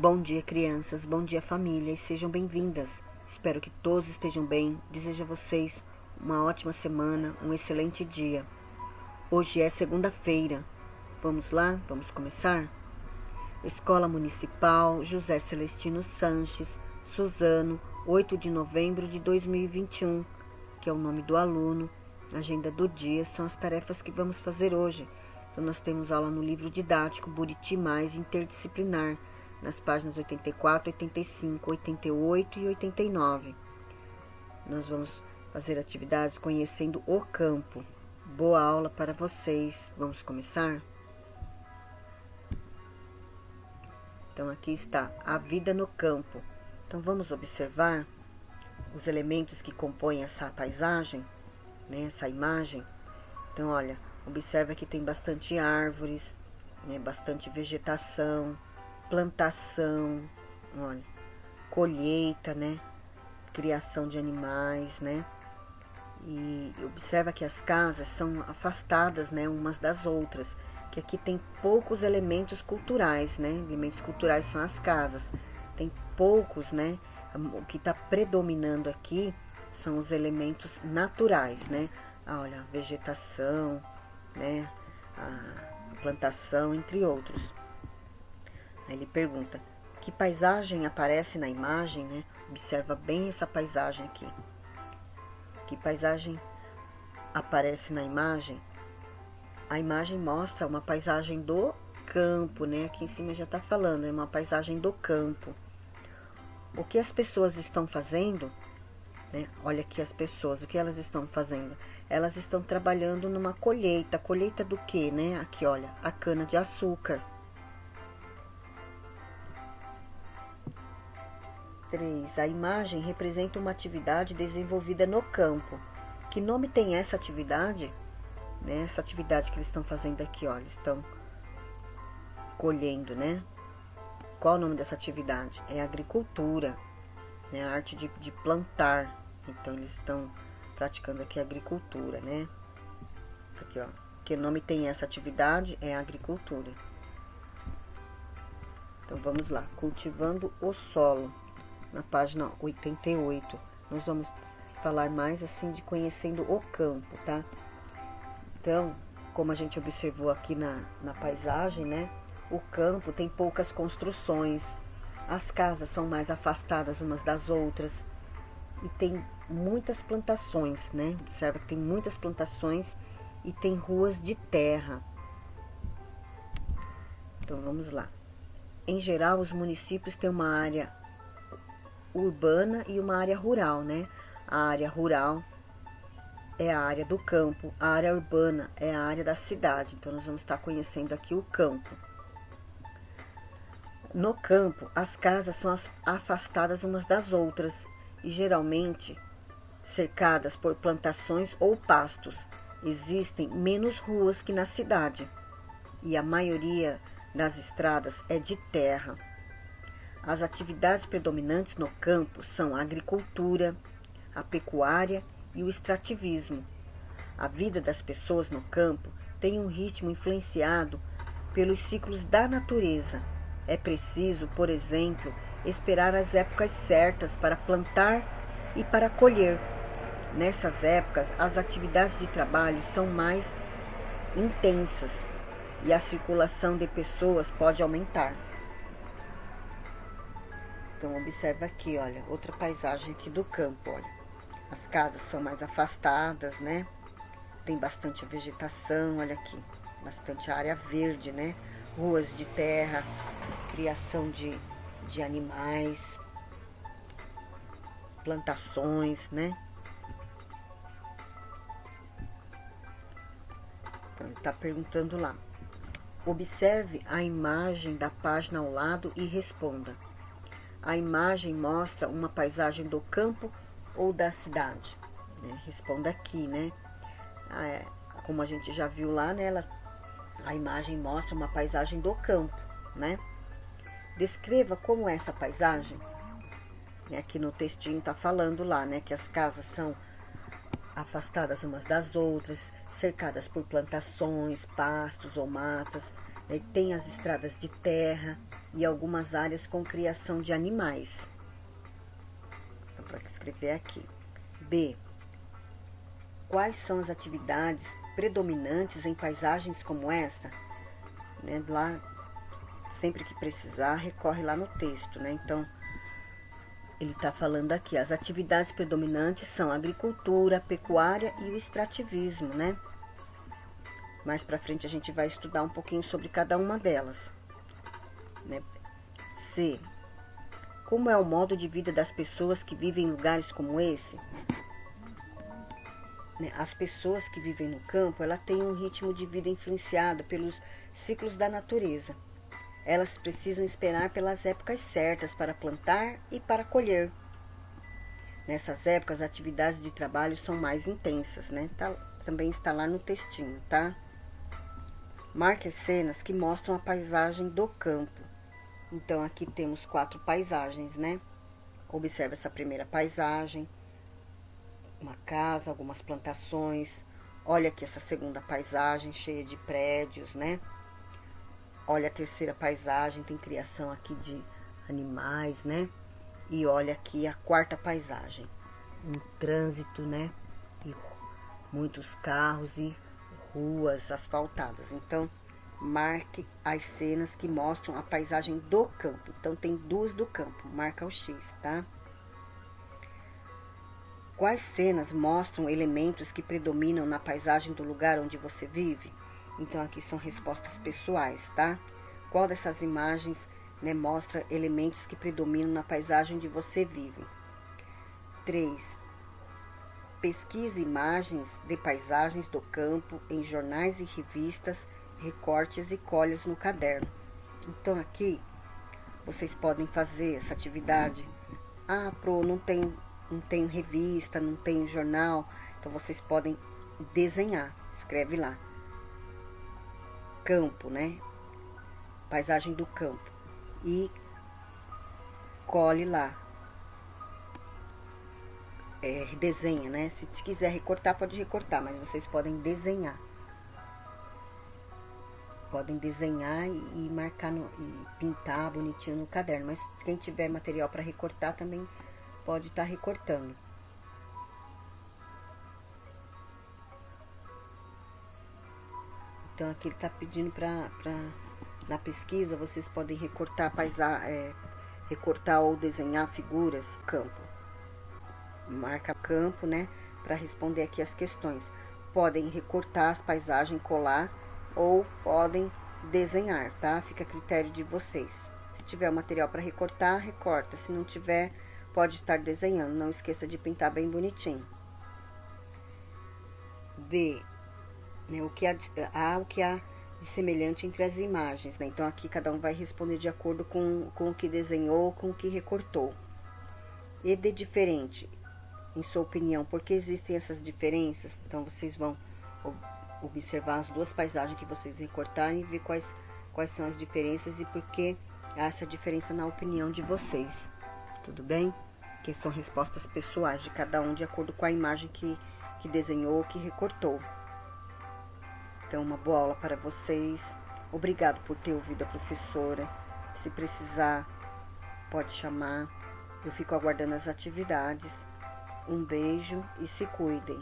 Bom dia, crianças, bom dia, família, e sejam bem-vindas. Espero que todos estejam bem. Desejo a vocês uma ótima semana, um excelente dia. Hoje é segunda-feira. Vamos lá? Vamos começar? Escola Municipal José Celestino Sanches, Suzano, 8 de novembro de 2021, que é o nome do aluno. A agenda do dia são as tarefas que vamos fazer hoje. Então, nós temos aula no livro didático Buriti Mais Interdisciplinar, nas páginas 84, 85, 88 e 89. Nós vamos fazer atividades conhecendo o campo. Boa aula para vocês. Vamos começar? Então, aqui está a vida no campo. Então, vamos observar os elementos que compõem essa paisagem, né, essa imagem. Então, olha, observa que tem bastante árvores, né, bastante vegetação, plantação, olha, colheita, né, criação de animais, né, e observa que as casas são afastadas, né, umas das outras, que aqui tem poucos elementos culturais, né, elementos culturais são as casas, tem poucos, né, o que está predominando aqui são os elementos naturais, né, olha, a vegetação, né, a plantação, entre outros. Aí ele pergunta, que paisagem aparece na imagem, né? Observa bem essa paisagem aqui. Que paisagem aparece na imagem? A imagem mostra uma paisagem do campo, né? Aqui em cima já está falando, é uma paisagem do campo. O que as pessoas estão fazendo, né? Olha aqui as pessoas, o que elas estão fazendo? Elas estão trabalhando numa colheita. Colheita do quê, né? Aqui, olha, a cana de açúcar. 3. A imagem representa uma atividade desenvolvida no campo. Que nome tem essa atividade? Né? Essa atividade que eles estão fazendo aqui, olha, estão colhendo, né? Qual o nome dessa atividade? É agricultura, né? A arte de plantar. Então, eles estão praticando aqui a agricultura, né? Aqui, ó. Que nome tem essa atividade? É agricultura. Então, vamos lá. Cultivando o solo. Na página 88, nós vamos falar mais assim de conhecendo o campo, tá? Então, como a gente observou aqui na paisagem, né? O campo tem poucas construções, as casas são mais afastadas umas das outras e tem muitas plantações, né? Observa que tem muitas plantações e tem ruas de terra. Então, vamos lá. Em geral, os municípios têm uma área urbana e uma área rural, né? A área rural é a área do campo, a área urbana é a área da cidade. Então, nós vamos estar conhecendo aqui o campo. No campo, as casas são afastadas umas das outras e geralmente cercadas por plantações ou pastos. Existem menos ruas que na cidade e a maioria das estradas é de terra. As atividades predominantes no campo são a agricultura, a pecuária e o extrativismo. A vida das pessoas no campo tem um ritmo influenciado pelos ciclos da natureza. É preciso, por exemplo, esperar as épocas certas para plantar e para colher. Nessas épocas, as atividades de trabalho são mais intensas e a circulação de pessoas pode aumentar. Então, observa aqui, olha, outra paisagem aqui do campo, olha. As casas são mais afastadas, né? Tem bastante vegetação, olha aqui. Bastante área verde, né? Ruas de terra, criação de animais, plantações, né? Então, ele está perguntando lá. Observe a imagem da página ao lado e responda. A imagem mostra uma paisagem do campo ou da cidade? Né? Responda aqui, né? Como a gente já viu lá, né? A imagem mostra uma paisagem do campo, né? Descreva como é essa paisagem. Aqui no textinho tá falando lá, né? Que as casas são afastadas umas das outras, cercadas por plantações, pastos ou matas. Né? Tem as estradas de terra. e algumas áreas com criação de animais. Então, para escrever aqui. B. Quais são as atividades predominantes em paisagens como essa? Né, lá, sempre que precisar, recorre lá no texto, né? Então, ele está falando aqui, as atividades predominantes são a agricultura, a pecuária e o extrativismo, né? Mais para frente a gente vai estudar um pouquinho sobre cada uma delas. Né? C. Como é o modo de vida das pessoas que vivem em lugares como esse? Né? As pessoas que vivem no campo, ela tem um ritmo de vida influenciado pelos ciclos da natureza. Elas precisam esperar pelas épocas certas para plantar e para colher. Nessas épocas, as atividades de trabalho são mais intensas, né? Também está lá no textinho, tá? Marque as cenas que mostram a paisagem do campo. Então, aqui temos 4 paisagens, né? Observe essa primeira paisagem. Uma casa, algumas plantações. Olha aqui essa segunda paisagem, cheia de prédios, né? Olha a terceira paisagem, tem criação aqui de animais, né? E olha aqui a quarta paisagem. Um trânsito, né? E muitos carros e ruas asfaltadas. Então, marque as cenas que mostram a paisagem do campo. Então, tem 2 do campo. Marca o X, tá? Quais cenas mostram elementos que predominam na paisagem do lugar onde você vive? Então, aqui são respostas pessoais, tá? Qual dessas imagens, né, mostra elementos que predominam na paisagem onde você vive? 3. Pesquise imagens de paisagens do campo em jornais e revistas, recortes e colhas no caderno. Então, aqui, vocês podem fazer essa atividade. Ah, não tem revista, não tem jornal. Então, vocês podem desenhar. Escreve lá. Campo, né? Paisagem do campo. E colhe lá. Desenha, né? Se quiser recortar, pode recortar, mas vocês podem desenhar. Podem desenhar e marcar e pintar bonitinho no caderno. Mas quem tiver material para recortar também pode estar recortando. Então, aqui ele está pedindo na pesquisa, vocês podem recortar recortar ou desenhar figuras, campo. Marca campo, né, para responder aqui as questões. Podem recortar as paisagens, colar, ou podem desenhar, tá? Fica a critério de vocês. Se tiver o material para recortar, recorta. Se não tiver, pode estar desenhando. Não esqueça de pintar bem bonitinho. B. Né, o que há de semelhante entre as imagens, né? Então, aqui cada um vai responder de acordo com o que desenhou, com o que recortou. E de diferente, em sua opinião, por que existem essas diferenças? Então, vocês vão observar as 2 paisagens que vocês recortarem e ver quais são as diferenças e por que há essa diferença na opinião de vocês. Tudo bem? Que são respostas pessoais de cada um de acordo com a imagem que desenhou ou que recortou. Então, uma boa aula para vocês. Obrigado por ter ouvido a professora. Se precisar, pode chamar. Eu fico aguardando as atividades. Um beijo e se cuidem.